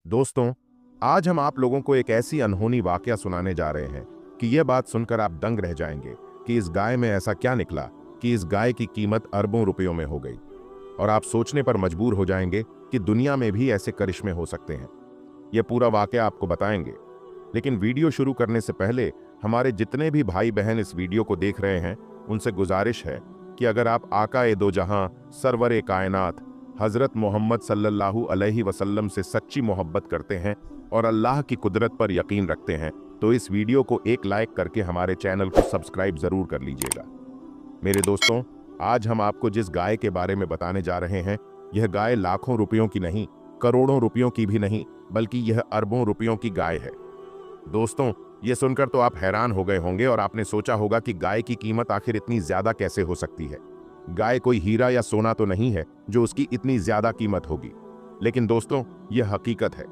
दोस्तों, आज हम आप लोगों को एक ऐसी अनहोनी वाकया सुनाने जा रहे हैं कि यह बात सुनकर आप दंग रह जाएंगे कि इस गाय में ऐसा क्या निकला कि इस गाय की कीमत अरबों रुपयों में हो गई। और आप सोचने पर मजबूर हो जाएंगे कि दुनिया में भी ऐसे करिश्मे हो सकते हैं। यह पूरा वाकया आपको बताएंगे, लेकिन वीडियो शुरू करने से पहले हमारे जितने भी भाई बहन इस वीडियो को देख रहे हैं उनसे गुजारिश है कि अगर आप आका दो जहां सरवर कायनात हजरत मोहम्मद सल्लल्लाहु अलैहि वसल्लम से सच्ची मोहब्बत करते हैं और अल्लाह की कुदरत पर यकीन रखते हैं तो इस वीडियो को एक लाइक करके हमारे चैनल को सब्सक्राइब जरूर कर लीजिएगा। मेरे दोस्तों, आज हम आपको जिस गाय के बारे में बताने जा रहे हैं, यह गाय लाखों रुपयों की नहीं, करोड़ों रुपयों की भी नहीं, बल्कि यह अरबों रुपयों की गाय है। दोस्तों, ये सुनकर तो आप हैरान हो गए होंगे और आपने सोचा होगा कि गाय की कीमत आखिर इतनी ज्यादा कैसे हो सकती है। गाय कोई हीरा या सोना तो नहीं है जो उसकी इतनी ज्यादा कीमत होगी, लेकिन दोस्तों यह हकीकत है।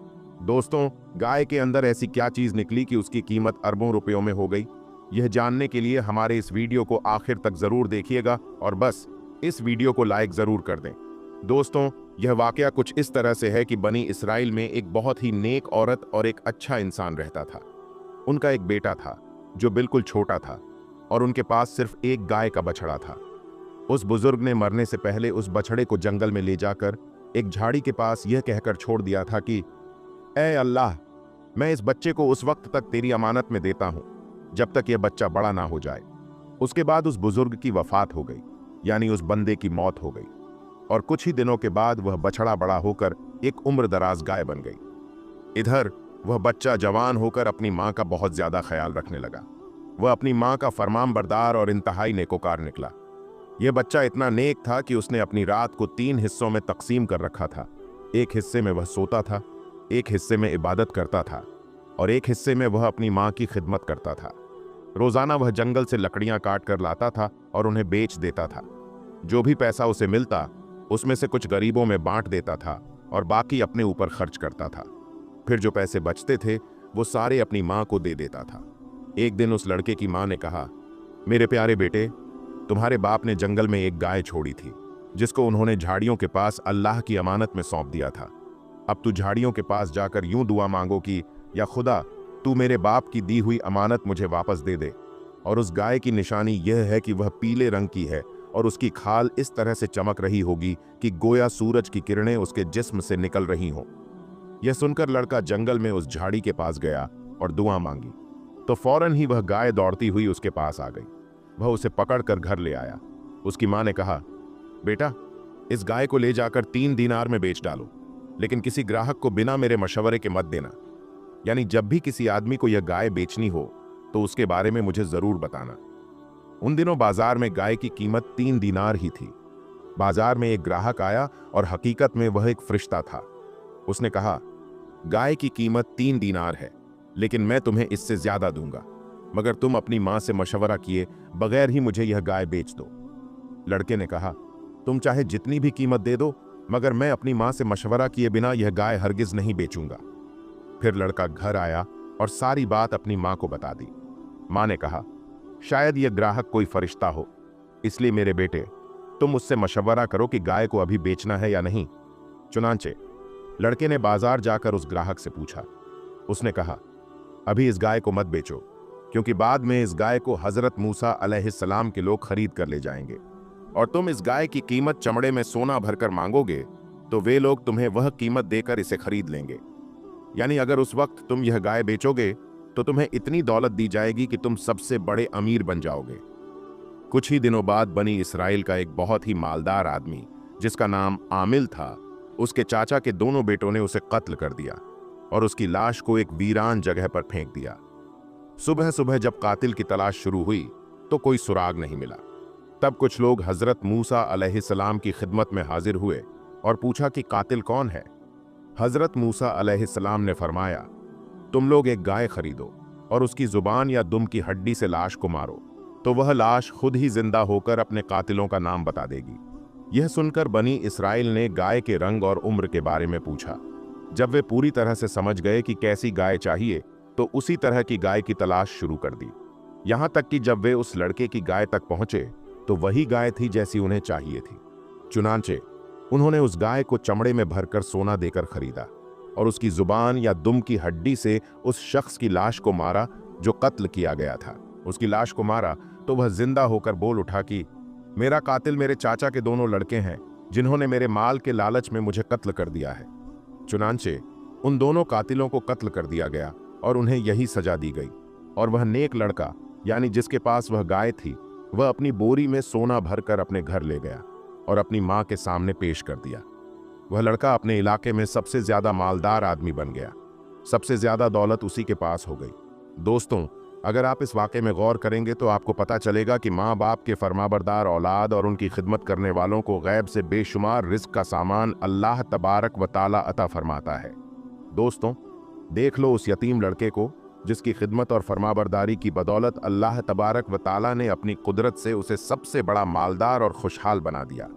दोस्तों, गाय के अंदर ऐसी क्या चीज निकली कि उसकी कीमत अरबों रुपयों में हो गई? यह जानने के लिए हमारे इस वीडियो को आखिर तक जरूर देखिएगा और बस इस वीडियो को लाइक जरूर कर दें। दोस्तों, यह वाकया कुछ इस तरह से है कि बनी इसराइल में एक बहुत ही नेक औरत और एक अच्छा इंसान रहता था। उनका एक बेटा था जो बिल्कुल छोटा था और उनके पास सिर्फ एक गाय का बछड़ा था। उस बुजुर्ग ने मरने से पहले उस बछड़े को जंगल में ले जाकर एक झाड़ी के पास यह कहकर छोड़ दिया था कि ऐ अल्लाह, मैं इस बच्चे को उस वक्त तक तेरी अमानत में देता हूं जब तक यह बच्चा बड़ा ना हो जाए। उसके बाद उस बुजुर्ग की वफात हो गई, यानी उस बंदे की मौत हो गई, और कुछ ही दिनों के बाद वह बछड़ा बड़ा होकर एक उम्र दराज गाय बन गई। इधर वह बच्चा जवान होकर अपनी मां का बहुत ज्यादा ख्याल रखने लगा। वह अपनी मां का फरमानबरदार और इंतहाई नेकोकार निकला। यह बच्चा इतना नेक था कि उसने अपनी रात को 3 हिस्सों में तकसीम कर रखा था। एक हिस्से में वह सोता था, एक हिस्से में इबादत करता था और एक हिस्से में वह अपनी मां की खिदमत करता था। रोजाना वह जंगल से लकड़ियां काट कर लाता था और उन्हें बेच देता था। जो भी पैसा उसे मिलता उसमें से कुछ गरीबों में बांट देता था और बाकी अपने ऊपर खर्च करता था। फिर जो पैसे बचते थे वो सारे अपनी मां को दे देता था। एक दिन उस लड़के की मां ने कहा, मेरे प्यारे बेटे, तुम्हारे बाप ने जंगल में एक गाय छोड़ी थी जिसको उन्होंने झाड़ियों के पास अल्लाह की अमानत में सौंप दिया था। अब तू झाड़ियों के पास जाकर यूं दुआ मांगो कि या खुदा, तू मेरे बाप की दी हुई अमानत मुझे वापस दे दे। और उस गाय की निशानी यह है कि वह पीले रंग की है और उसकी खाल इस तरह से चमक रही होगी कि गोया सूरज की किरणें उसके जिस्म से निकल रही हों। यह सुनकर लड़का जंगल में उस झाड़ी के पास गया और दुआ मांगी तो फौरन ही वह गाय दौड़ती हुई उसके पास आ गई। वह उसे पकड़कर घर ले आया। उसकी मां ने कहा, बेटा, इस गाय को ले जाकर 3 दीनार में बेच डालो, लेकिन किसी ग्राहक को बिना मेरे मशवरे के मत देना। यानी जब भी किसी आदमी को यह गाय बेचनी हो तो उसके बारे में मुझे जरूर बताना। उन दिनों बाजार में गाय की कीमत 3 दीनार ही थी। बाजार में एक ग्राहक आया और हकीकत में वह एक फरिश्ता था। उसने कहा, गाय की कीमत 3 दीनार है, लेकिन मैं तुम्हें इससे ज्यादा दूंगा मगर तुम अपनी मां से मशवरा किए बगैर ही मुझे यह गाय बेच दो। लड़के ने कहा, तुम चाहे जितनी भी कीमत दे दो, मगर मैं अपनी मां से मशवरा किए बिना यह गाय हरगिज नहीं बेचूंगा। फिर लड़का घर आया और सारी बात अपनी मां को बता दी। मां ने कहा, शायद यह ग्राहक कोई फरिश्ता हो, इसलिए मेरे बेटे, तुम उससे मशवरा करो कि गाय को अभी बेचना है या नहीं। चुनांचे लड़के ने बाजार जाकर उस ग्राहक से पूछा। उसने कहा, अभी इस गाय को मत बेचो, क्योंकि बाद में इस गाय को हजरत मूसा अलैहिस्सलाम के लोग खरीद कर ले जाएंगे और तुम इस गाय की कीमत चमड़े में सोना भरकर मांगोगे तो वे लोग तुम्हें वह कीमत देकर इसे खरीद लेंगे। यानी अगर उस वक्त तुम यह गाय बेचोगे तो तुम्हें इतनी दौलत दी जाएगी कि तुम सबसे बड़े अमीर बन जाओगे। कुछ ही दिनों बाद बनी इसराइल का एक बहुत ही मालदार आदमी जिसका नाम आमिल था, उसके चाचा के दोनों बेटों ने उसे कत्ल कर दिया और उसकी लाश को एक वीरान जगह पर फेंक दिया। सुबह सुबह जब कातिल की तलाश शुरू हुई तो कोई सुराग नहीं मिला। तब कुछ लोग हजरत मूसा अलैहिस्सलाम की खिदमत में हाजिर हुए और पूछा कि कातिल कौन है। हजरत मूसा अलैहिस्सलाम ने फरमाया, तुम लोग एक गाय खरीदो और उसकी जुबान या दुम की हड्डी से लाश को मारो तो वह लाश खुद ही जिंदा होकर अपने कातिलों का नाम बता देगी। यह सुनकर बनी इसराइल ने गाय के रंग और उम्र के बारे में पूछा। जब वे पूरी तरह से समझ गए कि कैसी गाय चाहिए तो उसी तरह की गाय की तलाश शुरू कर दी। यहां तक कि जब वे उस लड़के की गाय तक पहुंचे तो वही गाय थी जैसी उन्हें चाहिए थी। चुनांचे उन्होंने उस गाय को चमड़े में भरकर सोना देकर खरीदा और उसकी जुबान या दुम की हड्डी से उस शख्स की लाश को मारा जो कत्ल किया गया था। उसकी लाश को मारा तो वह जिंदा होकर बोल उठा कि मेरा कातिल मेरे चाचा के दोनों लड़के हैं जिन्होंने मेरे माल के लालच में मुझे कत्ल कर दिया है। चुनांचे उन दोनों कातिलों को कत्ल कर दिया गया और उन्हें यही सजा दी गई। और वह नेक लड़का यानी जिसके पास वह गाय थी, वह अपनी बोरी में सोना भरकर अपने घर ले गया और अपनी माँ के सामने पेश कर दिया। वह लड़का अपने इलाके में सबसे ज्यादा मालदार आदमी बन गया। सबसे ज्यादा दौलत उसी के पास हो गई। दोस्तों, अगर आप इस वाक़े में गौर करेंगे तो आपको पता चलेगा कि माँ बाप के फरमाबरदार औलाद और उनकी खिदमत करने वालों को गैब से बेशुमार रिज़्क़ का सामान अल्लाह तबारक व ताला अता फरमाता है। दोस्तों, देख लो उस यतीम लड़के को जिसकी खिदमत और फरमाबरदारी की बदौलत अल्लाह तबारक व ताला ने अपनी कुदरत से उसे सबसे बड़ा मालदार और खुशहाल बना दिया।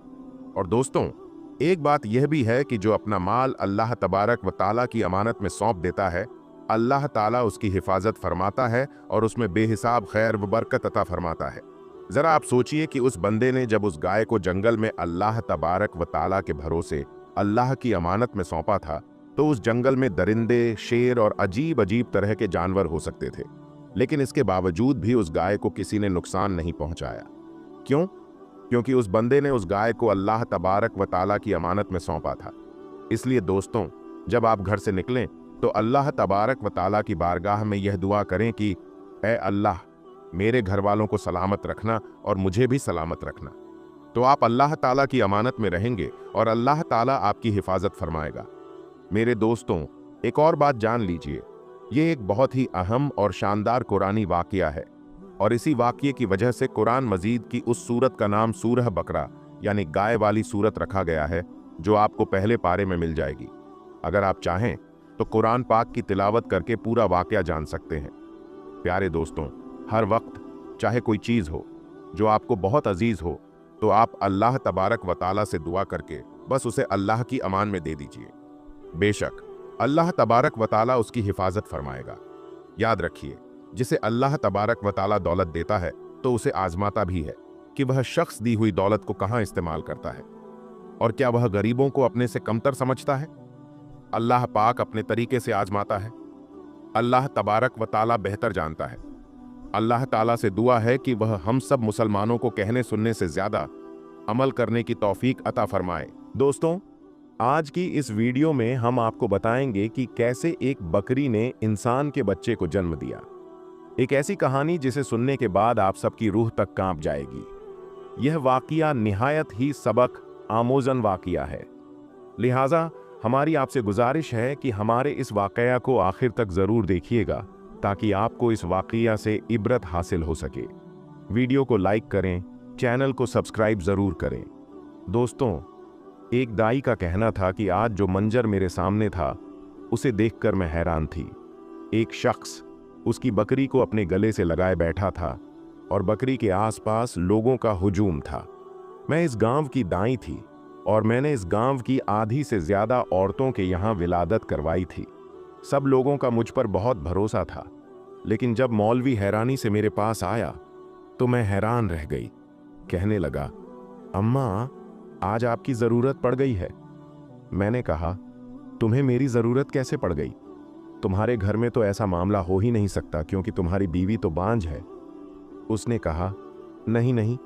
और दोस्तों, एक बात यह भी है कि जो अपना माल अल्लाह तबारक व ताला की अमानत में सौंप देता है, अल्लाह ताला उसकी हिफाजत फरमाता है और उसमें बेहिसाब खैर व बरकत अता फरमाता है। ज़रा आप सोचिए कि उस बंदे ने जब उस गाय को जंगल में अल्लाह तबारक व ताला के भरोसे अल्लाह की अमानत में सौंपा था, तो उस जंगल में दरिंदे, शेर और अजीब अजीब तरह के जानवर हो सकते थे, लेकिन इसके बावजूद भी उस गाय को किसी ने नुकसान नहीं पहुंचाया। क्यों? क्योंकि उस बंदे ने उस गाय को अल्लाह तबारक व ताला की अमानत में सौंपा था। इसलिए दोस्तों, जब आप घर से निकलें तो अल्लाह तबारक व ताला की बारगाह में यह दुआ करें कि ऐ अल्लाह, मेरे घर वालों को सलामत रखना और मुझे भी सलामत रखना। तो आप अल्लाह ताला की अमानत में रहेंगे और अल्लाह ताला आपकी हिफाजत फरमाएगा। मेरे दोस्तों, एक और बात जान लीजिए, ये एक बहुत ही अहम और शानदार कुरानी वाक़या है और इसी वाक़ये की वजह से कुरान मजीद की उस सूरत का नाम सूरह बकरा यानी गाय वाली सूरत रखा गया है, जो आपको पहले पारे में मिल जाएगी। अगर आप चाहें तो कुरान पाक की तिलावत करके पूरा वाक़या जान सकते हैं। प्यारे दोस्तों, हर वक्त चाहे कोई चीज़ हो जो आपको बहुत अजीज़ हो, तो आप अल्लाह तबारक व ताला से दुआ करके बस उसे अल्लाह की अमान में दे दीजिए। बेशक अल्लाह तबारक व ताला उसकी हिफाजत फरमाएगा। याद रखिए, जिसे अल्लाह तबारक व ताला दौलत देता है तो उसे आजमाता भी है कि वह शख्स दी हुई दौलत को कहाँ इस्तेमाल करता है और क्या वह गरीबों को अपने से कमतर समझता है। अल्लाह पाक अपने तरीके से आजमाता है। अल्लाह तबारक व ताला बेहतर जानता है। अल्लाह ताला से दुआ है कि वह हम सब मुसलमानों को कहने सुनने से ज्यादा अमल करने की तौफीक अता फरमाए। दोस्तों, आज की इस वीडियो में हम आपको बताएंगे कि कैसे एक बकरी ने इंसान के बच्चे को जन्म दिया। एक ऐसी कहानी जिसे सुनने के बाद आप सबकी रूह तक कांप जाएगी। यह वाकया निहायत ही सबक आमोजन वाकया है, लिहाजा हमारी आपसे गुजारिश है कि हमारे इस वाकया को आखिर तक जरूर देखिएगा ताकि आपको इस वाकया से इबरत हासिल हो सके। वीडियो को लाइक करें, चैनल को सब्सक्राइब जरूर करें। दोस्तों, एक दाई का कहना था कि आज जो मंजर मेरे सामने था उसे देखकर मैं हैरान थी। एक शख्स उसकी बकरी को अपने गले से लगाए बैठा था और बकरी के आसपास लोगों का हुजूम था। मैं इस गांव की दाई थी और मैंने इस गांव की आधी से ज्यादा औरतों के यहाँ विलादत करवाई थी। सब लोगों का मुझ पर बहुत भरोसा था, लेकिन जब मौलवी हैरानी से मेरे पास आया तो मैं हैरान रह गई। कहने लगा, अम्मा, आज आपकी ज़रूरत पड़ गई है। मैंने कहा, तुम्हें मेरी ज़रूरत कैसे पड़ गई? तुम्हारे घर में तो ऐसा मामला हो ही नहीं सकता क्योंकि तुम्हारी बीवी तो बांझ है। उसने कहा, नहीं नहीं,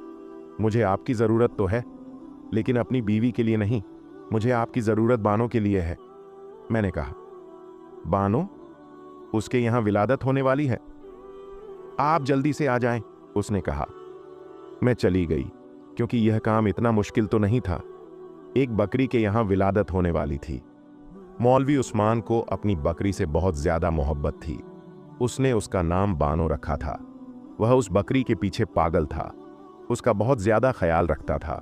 मुझे आपकी ज़रूरत तो है, लेकिन अपनी बीवी के लिए नहीं, मुझे आपकी ज़रूरत बानो के लिए है। मैंने कहा, बानो? उसके यहाँ विलादत होने वाली है, आप जल्दी से आ जाएं। उसने कहा। मैं चली गई क्योंकि यह काम इतना मुश्किल तो नहीं था। एक बकरी के यहाँ विलादत होने वाली थी। मौलवी उस्मान को अपनी बकरी से बहुत ज्यादा मोहब्बत थी। उसने उसका नाम बानो रखा था। वह उस बकरी के पीछे पागल था, उसका बहुत ज्यादा ख्याल रखता था,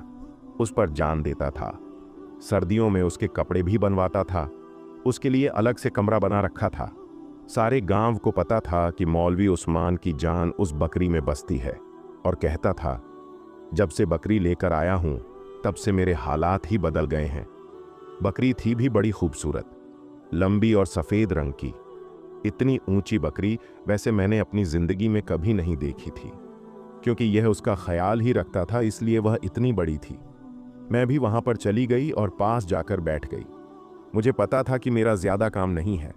उस पर जान देता था। सर्दियों में उसके कपड़े भी बनवाता था, उसके लिए अलग से कमरा बना रखा था। सारे गांव को पता था कि मौलवी उस्मान की जान उस बकरी में बसती है और कहता था, जब से बकरी लेकर आया हूं तब से मेरे हालात ही बदल गए हैं। बकरी थी भी बड़ी खूबसूरत, लंबी और सफ़ेद रंग की। इतनी ऊंची बकरी वैसे मैंने अपनी ज़िंदगी में कभी नहीं देखी थी। क्योंकि यह उसका ख्याल ही रखता था इसलिए वह इतनी बड़ी थी। मैं भी वहाँ पर चली गई और पास जाकर बैठ गई। मुझे पता था कि मेरा ज्यादा काम नहीं है,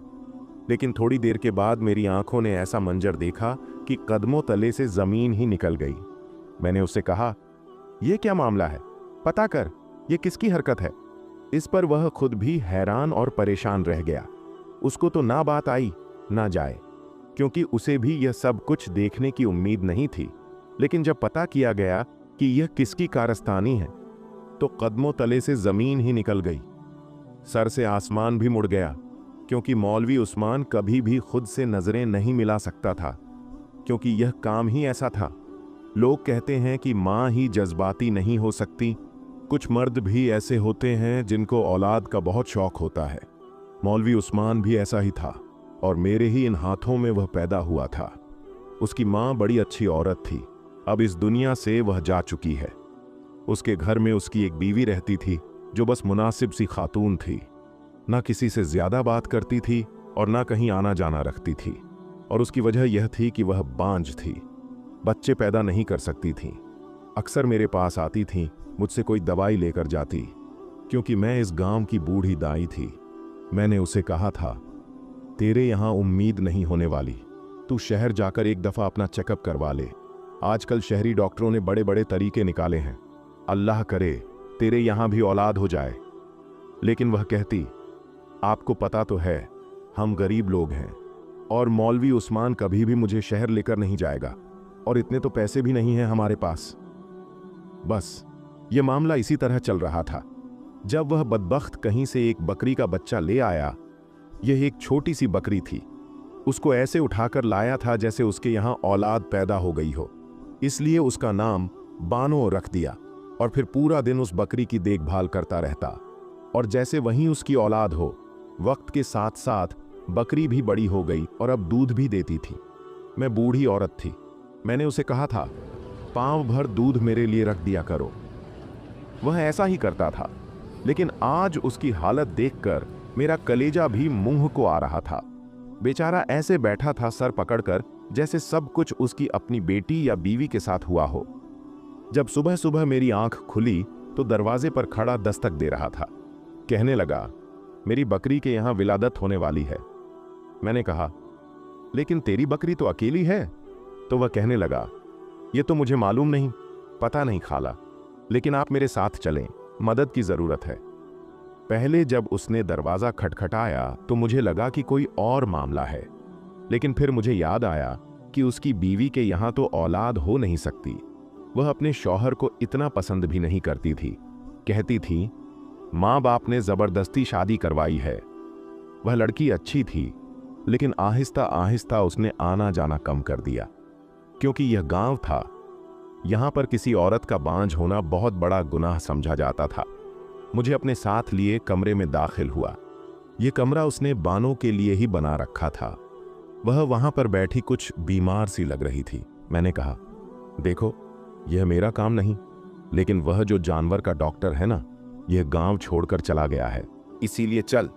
लेकिन थोड़ी देर के बाद मेरी आंखों ने ऐसा मंजर देखा कि कदमों तले से जमीन ही निकल गई। मैंने उससे कहा, यह क्या मामला है, पता कर, यह किसकी हरकत है। इस पर वह खुद भी हैरान और परेशान रह गया। उसको तो ना बात आई ना जाए, क्योंकि उसे भी यह सब कुछ देखने की उम्मीद नहीं थी। लेकिन जब पता किया गया कि यह किसकी कारस्तानी है, तो कदमों तले से जमीन ही निकल गई। सर से आसमान भी मुड़ गया, क्योंकि मौलवी उस्मान कभी भी खुद से नजरें नहीं मिला सकता था, क्योंकि यह काम ही ऐसा था। लोग कहते हैं कि मां ही जज्बाती नहीं हो सकती। कुछ मर्द भी ऐसे होते हैं जिनको औलाद का बहुत शौक होता है। मौलवी उस्मान भी ऐसा ही था, और मेरे ही इन हाथों में वह पैदा हुआ था। उसकी मां बड़ी अच्छी औरत थी, अब इस दुनिया से वह जा चुकी है। उसके घर में उसकी एक बीवी रहती थी, जो बस मुनासिब सी खातून थी। ना किसी से ज्यादा बात करती थी और ना कहीं आना जाना रखती थी। और उसकी वजह यह थी कि वह बांझ थी, बच्चे पैदा नहीं कर सकती थी। अक्सर मेरे पास आती थी, मुझसे कोई दवाई लेकर जाती, क्योंकि मैं इस गांव की बूढ़ी दाई थी। मैंने उसे कहा था, तेरे यहां उम्मीद नहीं होने वाली, तू शहर जाकर एक दफा अपना चेकअप करवा ले। आजकल शहरी डॉक्टरों ने बड़े बड़े तरीके निकाले हैं, अल्लाह करे तेरे यहां भी औलाद हो जाए। लेकिन वह कहती, आपको पता तो है हम गरीब लोग हैं, और मौलवी उस्मान कभी भी मुझे शहर लेकर नहीं जाएगा, और इतने तो पैसे भी नहीं हैं हमारे पास। बस ये मामला इसी तरह चल रहा था, जब वह बदबख्त कहीं से एक बकरी का बच्चा ले आया। यह एक छोटी सी बकरी थी। उसको ऐसे उठाकर लाया था जैसे उसके यहां औलाद पैदा हो गई हो, इसलिए उसका नाम बानो रख दिया, और फिर पूरा दिन उस बकरी की देखभाल करता रहता, और जैसे वहीं उसकी औलाद हो। वक्त के साथ साथ बकरी भी बड़ी हो गई और अब दूध भी देती थी। मैं बूढ़ी औरत थी। मैंने उसे कहा था, पांव भर दूध मेरे लिए रख दिया करो। वह ऐसा ही करता था, लेकिन आज उसकी हालत देखकर मेरा कलेजा भी मुंह को आ रहा था। बेचारा ऐसे बैठा था सर पकड़कर, जैसे सब कुछ उसकी अपनी बेटी या बीवी के साथ हुआ हो। जब सुबह सुबह मेरी आंख खुली तो दरवाजे पर खड़ा दस्तक दे रहा था। कहने लगा, मेरी बकरी के यहां विलादत होने वाली है। मैंने कहा, लेकिन तेरी बकरी तो अकेली है। तो वह कहने लगा, ये तो मुझे मालूम नहीं, पता नहीं खाला, लेकिन आप मेरे साथ चलें, मदद की जरूरत है। पहले जब उसने दरवाजा खटखटाया तो मुझे लगा कि कोई और मामला है, लेकिन फिर मुझे याद आया कि उसकी बीवी के यहां तो औलाद हो नहीं सकती। वह अपने शौहर को इतना पसंद भी नहीं करती थी। कहती थी, माँ बाप ने जबरदस्ती शादी करवाई है। वह लड़की अच्छी थी, लेकिन आहिस्ता आहिस्ता उसने आना जाना कम कर दिया, क्योंकि यह गांव था। यहां पर किसी औरत का बांझ होना बहुत बड़ा गुनाह समझा जाता था। मुझे अपने साथ लिए कमरे में दाखिल हुआ। यह कमरा उसने बानों के लिए ही बना रखा था। वह वहां पर बैठी कुछ बीमार सी लग रही थी। मैंने कहा, देखो, यह मेरा काम नहीं, लेकिन वह जो जानवर का डॉक्टर है ना, यह गांव छोड़कर चला गया है, इसीलिए चल,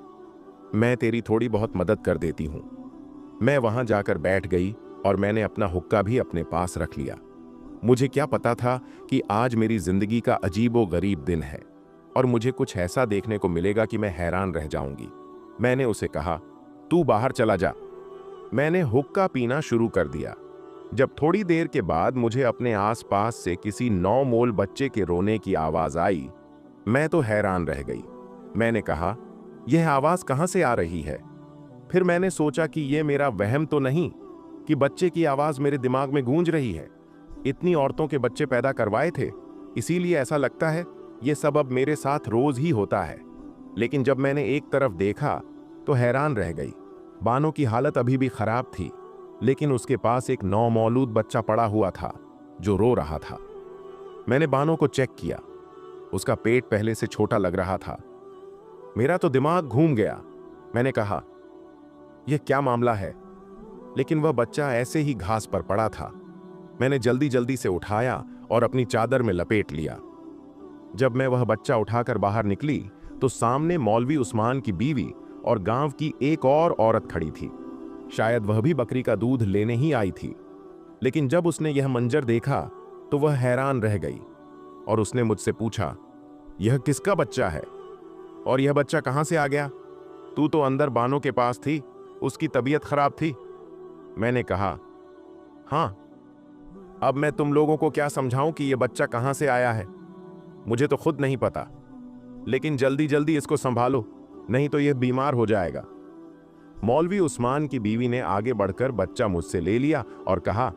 मैं तेरी थोड़ी बहुत मदद कर देती हूं। मैं वहां जाकर बैठ गई और मैंने अपना हुक्का भी अपने पास रख लिया। मुझे क्या पता था कि आज मेरी जिंदगी का अजीबो गरीब दिन है और मुझे कुछ ऐसा देखने को मिलेगा कि मैं हैरान रह जाऊंगी। मैंने उसे कहा, तू बाहर चला जा। मैंने हुक्का पीना शुरू कर दिया। जब थोड़ी देर के बाद मुझे अपने आसपास से किसी नौमोल बच्चे के रोने की आवाज आई, मैं तो हैरान रह गई। मैंने कहा, यह आवाज कहां से आ रही है? फिर मैंने सोचा कि यह मेरा वहम तो नहीं कि बच्चे की आवाज मेरे दिमाग में गूंज रही है। इतनी औरतों के बच्चे पैदा करवाए थे, इसीलिए ऐसा लगता है यह सब अब मेरे साथ रोज ही होता है। लेकिन जब मैंने एक तरफ देखा तो हैरान रह गई। बानो की हालत अभी भी खराब थी, लेकिन उसके पास एक नौमौलूद बच्चा पड़ा हुआ था जो रो रहा था। मैंने बानो को चेक किया। उसका पेट पहले से छोटा लग रहा था। मेरा तो दिमाग घूम गया। मैंने कहा, यह क्या मामला है? लेकिन वह बच्चा ऐसे ही घास पर पड़ा था। मैंने जल्दी जल्दी से उठाया और अपनी चादर में लपेट लिया। जब मैं वह बच्चा उठाकर बाहर निकली तो सामने मौलवी उस्मान की बीवी और गांव की एक और औरत खड़ी थी। शायद वह भी बकरी का दूध लेने ही आई थी। लेकिन जब उसने यह मंजर देखा तो वह हैरान रह गई और उसने मुझसे पूछा, यह किसका बच्चा है और यह बच्चा कहां से आ गया? तू तो अंदर बानो के पास थी, उसकी तबीयत खराब थी। मैंने कहा, हाँ। अब मैं तुम लोगों को क्या समझाऊं कि यह बच्चा कहां से आया है, मुझे तो खुद नहीं पता। लेकिन जल्दी जल्दी इसको संभालो, नहीं तो यह बीमार हो जाएगा। मौलवी उस्मान की बीवी ने आगे बढ़कर बच्चा मुझसे ले लिया और कहा,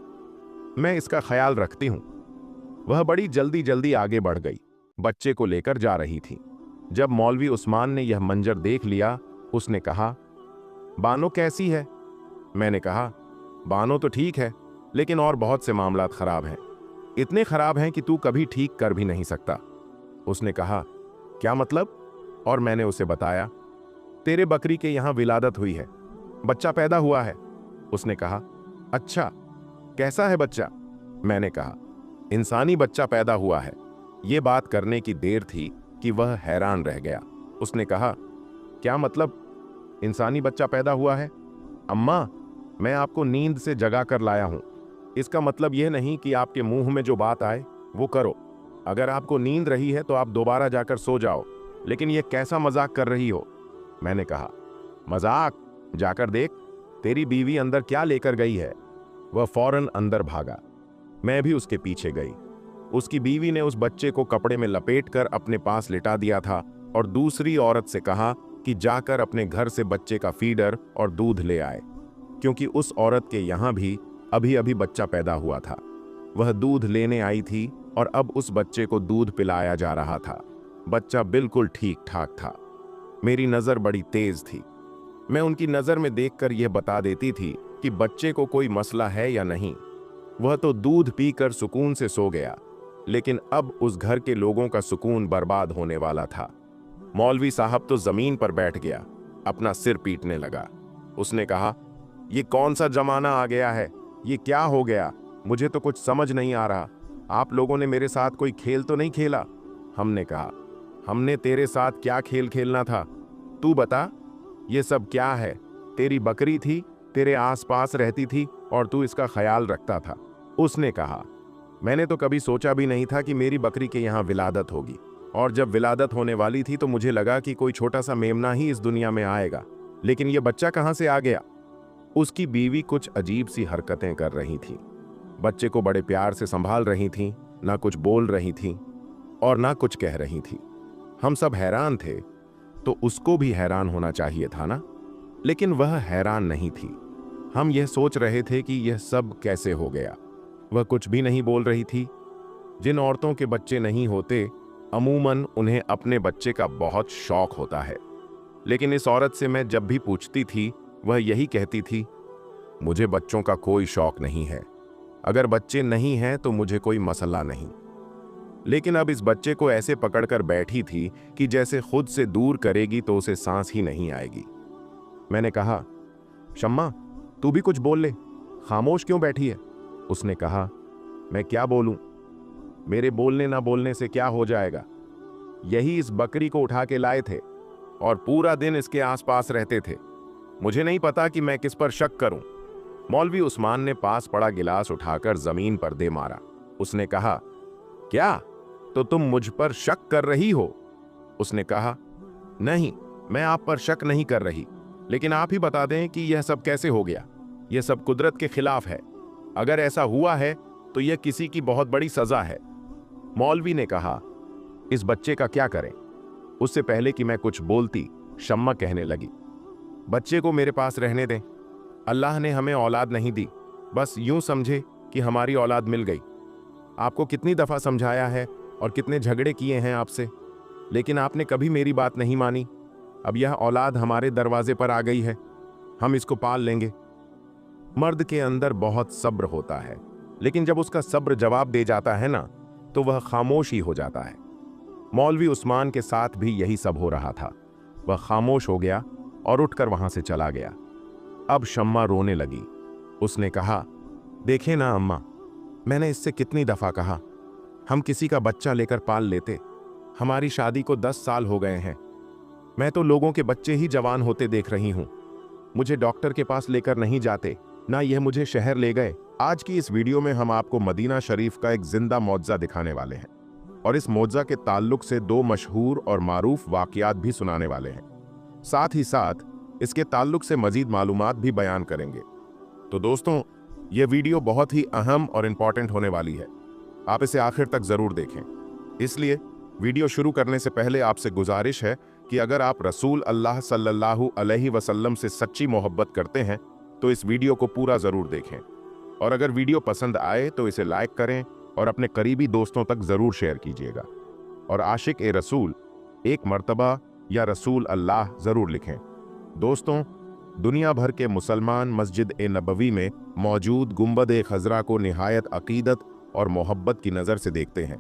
मैं इसका ख्याल रखती हूं। वह बड़ी जल्दी जल्दी आगे बढ़ गई, बच्चे को लेकर जा रही थी। जब मौलवी उस्मान ने यह मंजर देख लिया, उसने कहा, बानो कैसी है? मैंने कहा, बानो तो ठीक है, लेकिन और बहुत से मामलात खराब हैं, इतने खराब हैं कि तू कभी ठीक कर भी नहीं सकता। उसने कहा, क्या मतलब? और मैंने उसे बताया, तेरे बकरी के यहां विलादत हुई है, बच्चा पैदा हुआ है। उसने कहा, अच्छा, कैसा है बच्चा? मैंने कहा, इंसानी बच्चा पैदा हुआ है। यह बात करने की देर थी कि वह हैरान रह गया। उसने कहा, क्या मतलब इंसानी बच्चा पैदा हुआ है? अम्मा, मैं आपको नींद से जगा कर लाया हूं। इसका मतलब यह नहीं कि आपके मुंह में जो बात आए वो करो। अगर आपको नींद रही है तो आप दोबारा जाकर सो जाओ, लेकिन यह कैसा मजाक कर रही हो? मैंने कहा, मजाक? जाकर देख, तेरी बीवी अंदर क्या लेकर गई है। वह फौरन अंदर भागा। मैं भी उसके पीछे गई। उसकी बीवी ने उस बच्चे को कपड़े में लपेटकर अपने पास लिटा दिया था और दूसरी औरत से कहा कि जाकर अपने घर से बच्चे का फीडर और दूध ले आए, क्योंकि उस औरत के यहां भी अभी अभी बच्चा पैदा हुआ था। वह दूध लेने आई थी और अब उस बच्चे को दूध पिलाया जा रहा था। बच्चा बिल्कुल ठीक ठाक था। मेरी नजर बड़ी तेज थी। मैं उनकी नजर में देखकर यह बता देती थी कि बच्चे को कोई मसला है या नहीं। वह तो दूध पीकर सुकून से सो गया, लेकिन अब उस घर के लोगों का सुकून बर्बाद होने वाला था। मौलवी साहब तो जमीन पर बैठ गया, अपना सिर पीटने लगा। उसने कहा, यह कौन सा जमाना आ गया है? ये क्या हो गया? मुझे तो कुछ समझ नहीं आ रहा। आप लोगों ने मेरे साथ कोई खेल तो नहीं खेला? हमने कहा, हमने तेरे साथ क्या खेल खेलना था? तू बता, ये सब क्या है? तेरी बकरी थी, तेरे आसपास रहती थी और तू इसका ख्याल रखता था। उसने कहा, मैंने तो कभी सोचा भी नहीं था कि मेरी बकरी के यहाँ विलादत होगी, और जब विलादत होने वाली थी तो मुझे लगा कि कोई छोटा सा मेमना ही इस दुनिया में आएगा, लेकिन यह बच्चा कहाँ से आ गया? उसकी बीवी कुछ अजीब सी हरकतें कर रही थी। बच्चे को बड़े प्यार से संभाल रही थी, ना कुछ बोल रही थी और ना कुछ कह रही थी। हम सब हैरान थे, तो उसको भी हैरान होना चाहिए था ना, लेकिन वह हैरान नहीं थी। हम यह सोच रहे थे कि यह सब कैसे हो गया। वह कुछ भी नहीं बोल रही थी। जिन औरतों के बच्चे नहीं होते, अमूमन उन्हें अपने बच्चे का बहुत शौक होता है, लेकिन इस औरत से मैं जब भी पूछती थी, वह यही कहती थी, मुझे बच्चों का कोई शौक नहीं है। अगर बच्चे नहीं हैं तो मुझे कोई मसला नहीं। लेकिन अब इस बच्चे को ऐसे पकड़कर बैठी थी कि जैसे खुद से दूर करेगी तो उसे सांस ही नहीं आएगी। मैंने कहा, शम्मा, तू भी कुछ बोल ले, खामोश क्यों बैठी है? उसने कहा, मैं क्या बोलूं? मेरे बोलने ना बोलने से क्या हो जाएगा? यही इस बकरी को उठा के लाए थे और पूरा दिन इसके आसपास रहते थे। मुझे नहीं पता कि मैं किस पर शक करूं। मौलवी उस्मान ने पास पड़ा गिलास उठाकर जमीन पर दे मारा। उसने कहा, क्या? तो तुम मुझ पर शक कर रही हो? उसने कहा, नहीं, मैं आप पर शक नहीं कर रही, लेकिन आप ही बता दें कि यह सब कैसे हो गया। यह सब कुदरत के खिलाफ है। अगर ऐसा हुआ है तो यह किसी की बहुत बड़ी सजा है। मौलवी ने कहा, इस बच्चे का क्या करें? उससे पहले कि मैं कुछ बोलती, शम्मा कहने लगी, बच्चे को मेरे पास रहने दें। अल्लाह ने हमें औलाद नहीं दी, बस यूं समझे कि हमारी औलाद मिल गई। आपको कितनी दफा समझाया है और कितने झगड़े किए हैं आपसे, लेकिन आपने कभी मेरी बात नहीं मानी। अब यह औलाद हमारे दरवाजे पर आ गई है, हम इसको पाल लेंगे। मर्द के अंदर बहुत सब्र होता है, लेकिन जब उसका सब्र जवाब दे जाता है ना, तो वह खामोश ही हो जाता है। मौलवी उस्मान के साथ भी यही सब हो रहा था। वह खामोश हो गया और उठकर वहां से चला गया। अब शम्मा रोने लगी। उसने कहा, देखें ना अम्मा, मैंने इससे कितनी दफा कहा, हम किसी का बच्चा लेकर पाल लेते। हमारी शादी को 10 साल हो गए हैं। मैं तो लोगों के बच्चे ही जवान होते देख रही हूं। मुझे डॉक्टर के पास लेकर नहीं जाते, ना यह मुझे शहर ले गए। आज की इस वीडियो में हम आपको मदीना शरीफ का एक जिंदा मौजज़ा दिखाने वाले हैं, और इस मौजज़ा के ताल्लुक से 2 मशहूर और मारूफ वाक़यात भी सुनाने वाले हैं। साथ ही साथ इसके ताल्लुक से मजीद मालूमात भी बयान करेंगे। तो दोस्तों, यह वीडियो बहुत ही अहम और इम्पॉर्टेंट होने वाली है। आप इसे आखिर तक जरूर देखें। इसलिए वीडियो शुरू करने से पहले आपसे गुजारिश है कि अगर आप रसूल अल्लाह सल्लल्लाहु अलैहि वसल्लम से सच्ची मोहब्बत करते हैं तो इस वीडियो को पूरा जरूर देखें, और अगर वीडियो पसंद आए तो इसे लाइक करें और अपने करीबी दोस्तों तक जरूर शेयर कीजिएगा। और आशिक ए रसूल एक मर्तबा या रसूल अल्लाह जरूर लिखें। दोस्तों, दुनिया भर के मुसलमान मस्जिद ए नबवी में मौजूद गुंबद ए खजरा को निहायत अकीदत और मोहब्बत की नज़र से देखते हैं,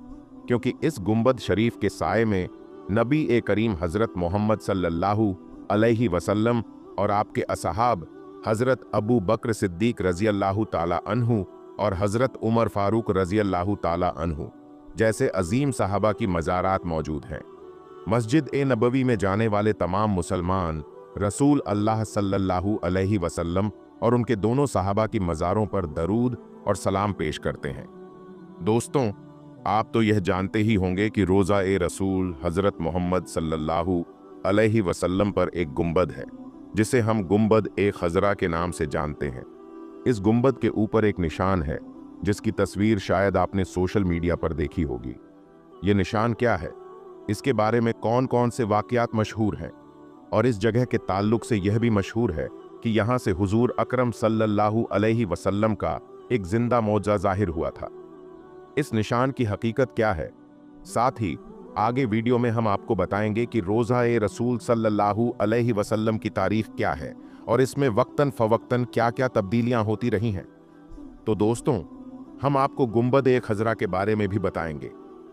क्योंकि इस गुंबद शरीफ के साए में नबी ए करीम हज़रत मोहम्मद सल्लल्लाहु अलैहि वसल्लम और आपके असहाब हज़रत अबू बकर सिद्दीक रज़ी अल्लाहु ताला अन्हु और हज़रत उमर फारूक रज़ी अल्लाहु ताला अन्हु जैसे अजीम सहाबा की मज़ारात मौजूद हैं। मस्जिद ए नबवी में जाने वाले तमाम मुसलमान रसूल अल्लाह सल्लल्लाहु अलैहि वसल्लम और उनके दोनों सहाबा की मज़ारों पर दरूद और सलाम पेश करते हैं। दोस्तों, आप तो यह जानते ही होंगे कि रोज़ा ए रसूल हज़रत मोहम्मद सल्लल्लाहु अलैहि वसल्लम पर एक गुंबद है, जिसे हम गुंबद ए खजरा के नाम से जानते हैं। इस गुंबद के ऊपर एक निशान है, जिसकी तस्वीर शायद आपने सोशल मीडिया पर देखी होगी। ये निशान क्या है, इसके बारे में कौन कौन से वाक़यात मशहूर हैं, और इस जगह के ताल्लुक से यह भी मशहूर है कि यहाँ से हुजूर अकरम सल्लल्लाहु अलैहि वसल्लम का एक जिंदा मौजज़ा ज़ाहिर हुआ था। इस निशान की हकीकत क्या है, साथ ही आगे वीडियो में हम आपको बताएंगे कि रोज़ा ए रसूल सल्लल्लाहु अलैहि वसल्लम की तारीख क्या है और इसमें वक्तन फ़वक्तन क्या क्या तब्दीलियां होती रही हैं। तो दोस्तों, हम आपको गुंबद ए खजरा के बारे में भी बताएंगे,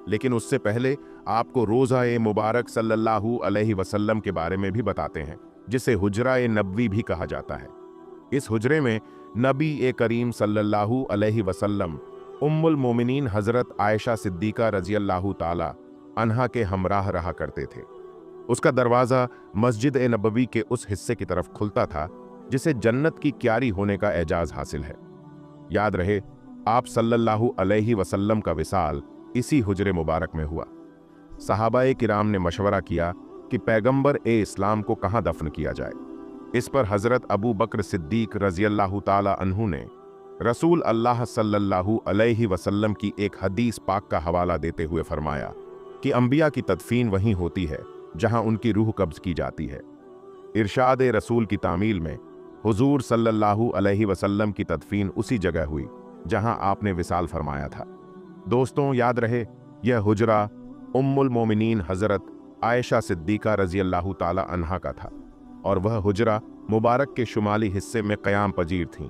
लेकिन उससे पहले आपको रोज़ा ए मुबारक सल्लल्लाहु अलैहि वसल्लम के बारे में भी बताते हैं, जिसे हुजरा ए नबवी भी कहा जाता है। इस हुजरे में नबी ए करीम सल्लल्लाहु अलैहि वसल्लम उम्मुल मोमिनीन हज़रत आयशा सिद्दीका रज़ी अल्लाहु ताला अन्हा के हमराह रहा करते थे। उसका दरवाज़ा मस्जिद ए नबवी के उस हिस्से की तरफ खुलता था जिसे जन्नत की क्यारी होने का एजाज़ हासिल है। याद रहे, आप सल्लल्लाहु अलैहि वसल्लम का विसाल इसी हुजरे मुबारक में हुआ। सहाबाए किराम ने मशवरा किया कि पैगंबर ए इस्लाम को कहाँ दफन किया जाए। इस पर हज़रत अबू बकर सिद्दीक रज़ी अल्लाहु ताला अन्हु ने रसूल अल्लाह सल्लल्लाहु अलैहि वसल्लम की एक हदीस पाक का हवाला देते हुए फरमाया कि अंबिया की तदफीन वहीं होती है जहां उनकी रूह कब्ज़ की जाती है। इरशाद ए रसूल की तामील में हुजूर सल्लल्लाहु अलैहि वसल्लम की तदफीन उसी जगह हुई जहां आपने विसाल फरमाया था। दोस्तों, याद रहे, यह हुजरा उम्मुल मोमिनीन हज़रत आयशा सिद्दीका रज़ी अल्लाहु ताला अन्हा का था, और वह हुजरा मुबारक के शुमाली हिस्से में क़याम पजीर थीं।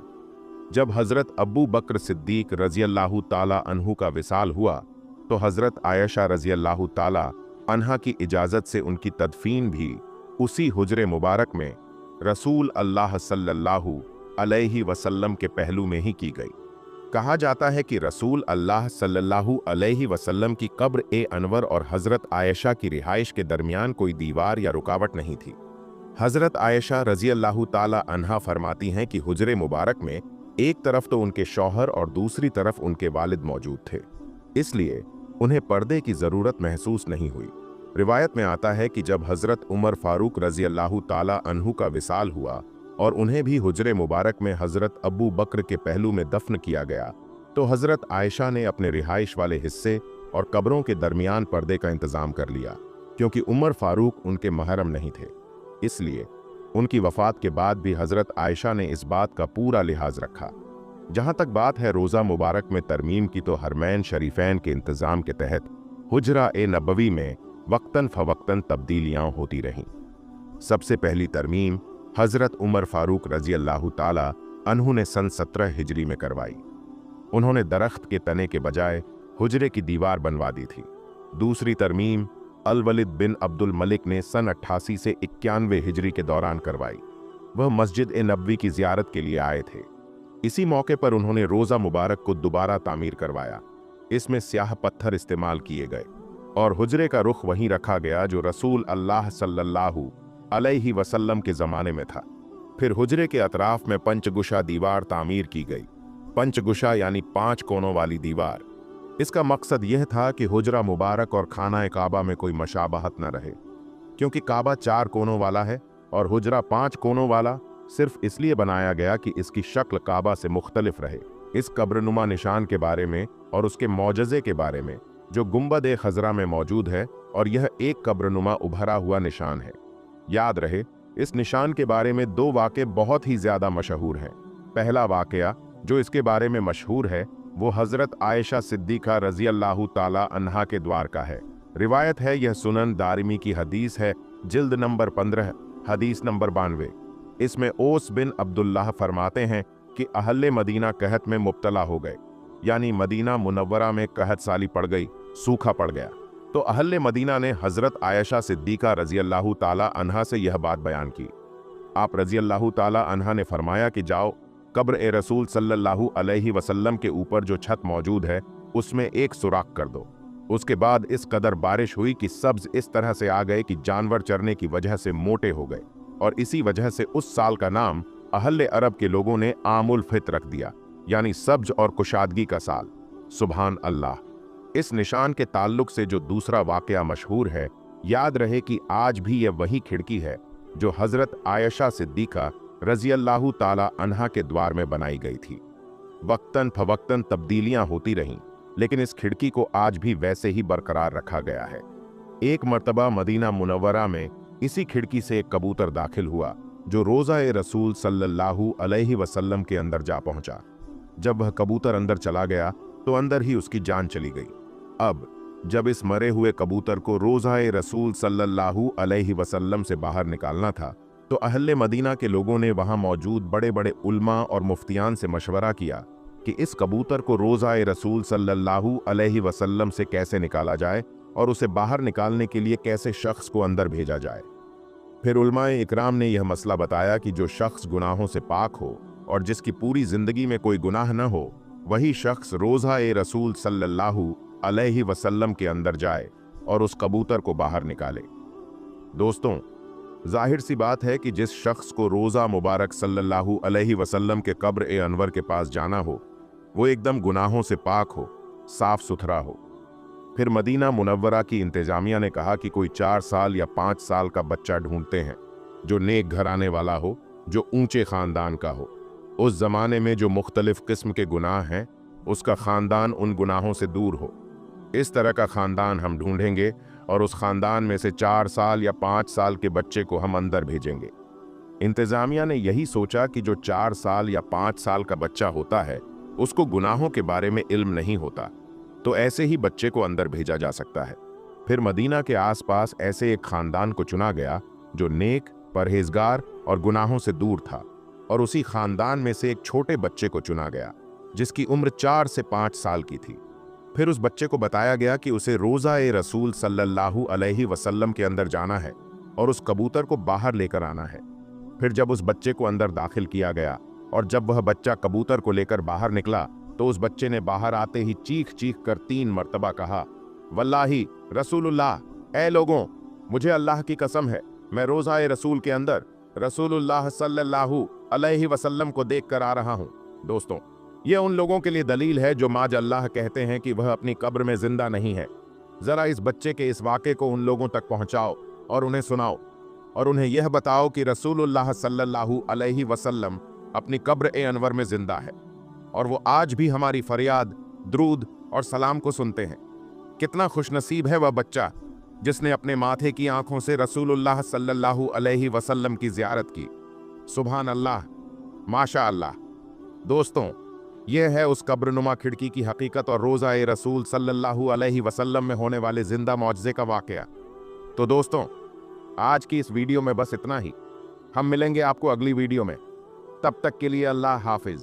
जब हज़रत अबू बकर सिद्दीक रज़ी अल्लाहु ताला अन्हु का विसाल हुआ तो हज़रत आयशा रज़ी अल्लाहु ताला अन्हा की इजाज़त से उनकी तदफीन भी उसी हुजरे मुबारक में रसूल अल्लाह सल्लल्लाहु अलैहि वसल्लम के पहलू में ही की गई। कहा जाता है कि रसूल अल्लाह सल्लल्लाहु अलैहि वसल्लम की कब्र ए अनवर और हज़रत आयशा की रिहाइश के दरमियान कोई दीवार या रुकावट नहीं थी। हज़रत आयशा रज़ी अल्लाहु ताला अन्हा फरमाती हैं कि हुजरे मुबारक में एक तरफ तो उनके शौहर और दूसरी तरफ उनके वालिद मौजूद थे, इसलिए उन्हें पर्दे की ज़रूरत महसूस नहीं हुई। रिवायत में आता है कि जब हज़रत उमर फारूक रज़ी अल्लाहु ताला अन्हु का विसाल हुआ और उन्हें भी हुजरे मुबारक में हज़रत अबू बकर के पहलू में दफन किया गया, तो हज़रत आयशा ने अपने रिहाइश वाले हिस्से और कब्रों के दरमियान पर्दे का इंतज़ाम कर लिया, क्योंकि उमर फारूक उनके महरम नहीं थे। इसलिए उनकी वफ़ात के बाद भी हज़रत आयशा ने इस बात का पूरा लिहाज रखा। जहाँ तक बात है रोज़ा मुबारक में तरमीम की, तो हरमैन शरीफैन के इंतज़ाम के तहत हुजरा ए नबवी में वक्तन फ़वक्तन तब्दीलियाँ होती रहीं। सबसे पहली तरमीम हज़रत उमर फारूक रज़ी अल्लाहु ताला अन्हु ने सन 17 हिजरी में करवाई। उन्होंने दरख्त के तने के बजाय हुजरे की दीवार बनवा दी थी। दूसरी तरमीम अल वलिद बिन अब्दुल मलिक ने सन 88 से 91 हिजरी के दौरान करवाई। वह मस्जिद ए नबवी की ज़ियारत के लिए आए थे। इसी मौके पर उन्होंने रोज़ा मुबारक को दोबारा तामीर करवाया। इसमें स्याह पत्थर इस्तेमाल किए गए और हुजरे का रुख वहीं रखा गया जो रसूल अल्लाह सल्लल्लाहु अलैहि वसल्लम के ज़माने में था। फिर हुजरे के अतराफ में पंचगुशा दीवार तामीर की गई। पंचगुशा यानी 5 कोनों वाली दीवार। इसका मकसद यह था कि हुजरा मुबारक और खाना काबा में कोई मशाबहत न रहे, क्योंकि काबा 4 कोनों वाला है और हुजरा 5 कोनों वाला सिर्फ इसलिए बनाया गया कि इसकी शक्ल काबा से मुख्तलिफ रहे। इस कब्रनुमा निशान के बारे में और उसके मौजज़े के बारे में जो गुंबद-ए-खज़रा में मौजूद है, और यह एक कब्रनुमा उभरा हुआ निशान है। याद रहे, इस निशान के बारे में 2 वाक़े बहुत ही ज़्यादा मशहूर हैं। पहला वाक़या जो इसके बारे में मशहूर है वो हज़रत आयशा सिद्दीक़ा रज़ी अल्लाहु ताला अन्हा के द्वार का है। रिवायत है, यह सुनन दारिमी की हदीस है, जिल्द नंबर 15, हदीस नंबर 92। इसमें ओस बिन अब्दुल्लाह फरमाते हैं कि अहले मदीना कहत में मुब्तला हो गए, यानी मदीना मुनव्वरा में कहत साली पड़ गई, सूखा पड़ गया। तो अहले मदीना ने हज़रत आयशा सिद्दीक़ा रज़ी अल्लाहु ताला अन्हा से यह बात बयान की। आप रज़ी अल्लाहु ताला अन्हा ने फरमाया कि जाओ, कब्र-ए-रसूल सल्लल्लाहु अलैहि वसल्लम के ऊपर जो छत मौजूद है उसमें एक सुराख कर दो। उसके बाद इस कदर बारिश हुई कि सब्ज इस तरह से आ गए कि जानवर चरने की वजह से मोटे हो गए, और इसी वजह से उस साल का नाम अहले अरब के लोगों ने आमुल फित रख दिया, यानी सब्ज और कुशादगी का साल। सुभान अल्लाह। इस निशान के ताल्लुक से जो दूसरा वाक़या मशहूर है, याद रहे कि आज भी यह वही खिड़की है जो हज़रत आयशा सिद्दीक़ा रज़ी अल्लाहु ताला अन्हा के द्वार में बनाई गई थी। वक्तन फवक्तन तब्दीलियां होती रहीं, लेकिन इस खिड़की को आज भी वैसे ही बरकरार रखा गया है। एक मर्तबा मदीना मुनव्वरा में इसी खिड़की से एक कबूतर दाखिल हुआ जो रोज़ा-ए-रसूल सल्लल्लाहु अलैहि वसल्लम के अंदर जा पहुंचा। जब वह कबूतर अंदर चला गया तो अंदर ही उसकी जान चली गई। अब जब इस मरे हुए कबूतर को रोज़ा-ए-रसूल सल्लल्लाहु अलैहि वसल्लम से बाहर निकालना था, तो अहले मदीना के लोगों ने वहां मौजूद बड़े बड़े उल्मा और मुफ्तियान से मशवरा किया कि इस कबूतर को रोज़ा-ए-रसूल सल्लल्लाहु अलैहि वसल्लम से कैसे निकाला जाए और उसे बाहर निकालने के लिए कैसे शख्स को अंदर भेजा जाए। फिर उलमाए इकराम ने यह मसला बताया कि जो शख्स गुनाहों से पाक हो और जिसकी पूरी जिंदगी में कोई गुनाह न हो, वही शख्स रोज़ा-ए-रसूल सल्लल्लाहु अलैहि वसल्लम के अंदर जाए और उस कबूतर को बाहर निकाले। दोस्तों, जाहिर सी बात है कि जिस शख्स को रोज़ा मुबारक सल्लल्लाहु अलैहि वसल्लम के कब्र-ए-अनवर के पास जाना हो, वो एकदम गुनाहों से पाक हो, साफ सुथरा हो। फिर मदीना मुनव्वरा की इंतजामिया ने कहा कि कोई 4 साल या 5 साल का बच्चा ढूंढते हैं जो नेक घराने वाला हो, जो ऊंचे ख़ानदान का हो। उस ज़माने में जो मुख्तलिफ किस्म के गुनाह हैं, उसका ख़ानदान उन गुनाहों से दूर हो। इस तरह का ख़ानदान हम ढूंढेंगे और उस ख़ानदान में से 4 साल या 5 साल के बच्चे को हम अंदर भेजेंगे। इंतज़ामिया ने यही सोचा कि जो 4 साल या 5 साल का बच्चा होता है, उसको गुनाहों के बारे में इल्म नहीं होता, तो ऐसे ही बच्चे को अंदर भेजा जा सकता है। फिर मदीना के आसपास ऐसे एक ख़ानदान को चुना गया जो नेक, परहेजगार और गुनाहों से दूर था, और उसी ख़ानदान में से एक छोटे बच्चे को चुना गया जिसकी उम्र 4 से 5 साल की थी। फिर उस बच्चे को बताया गया कि उसे रोज़ा-ए-रसूल सल्लल्लाहु अलैहि वसल्लम के अंदर जाना है और उस कबूतर को बाहर लेकर आना है। फिर जब उस बच्चे को अंदर दाखिल किया गया और जब वह बच्चा कबूतर को लेकर बाहर निकला, तो उस बच्चे ने बाहर आते ही चीख चीख कर 3 मरतबा कहा, वल्लाही रसूलुल्लाह, ए लोगों, मुझे अल्लाह की कसम है, मैं रोज़ा-ए-रसूल के अंदर रसूलुल्लाह सल्लल्लाहु अलैहि वसल्लम को देख कर आ रहा हूँ। दोस्तों, यह उन लोगों के लिए दलील है जो माज अल्लाह कहते हैं कि वह अपनी कब्र में जिंदा नहीं है। ज़रा इस बच्चे के इस वाक़े को उन लोगों तक पहुँचाओ और उन्हें सुनाओ, और उन्हें यह बताओ कि रसूलुल्लाह सल्लल्लाहु अलैहि वसल्लम अपनी कब्र-ए-अनवर में जिंदा है और वो आज भी हमारी फरियाद, द्रूद और सलाम को सुनते हैं। कितना खुशनसीब है वह बच्चा जिसने अपने माथे की आंखों से रसूलुल्लाह सल्लल्लाहु अलैहि वसल्लम की ज़ियारत की। सुभान अल्लाह, माशा अल्लाह। दोस्तों, यह है उस कब्रनुमा खिड़की की हकीकत और रोज़ा-ए-रसूल सल्लल्लाहु अलैहि वसल्लम में होने वाले जिंदा मौजज़े का वाक़या। तो दोस्तों, आज की इस वीडियो में बस इतना ही। हम मिलेंगे आपको अगली वीडियो में। तब तक के लिए अल्लाह हाफिज़।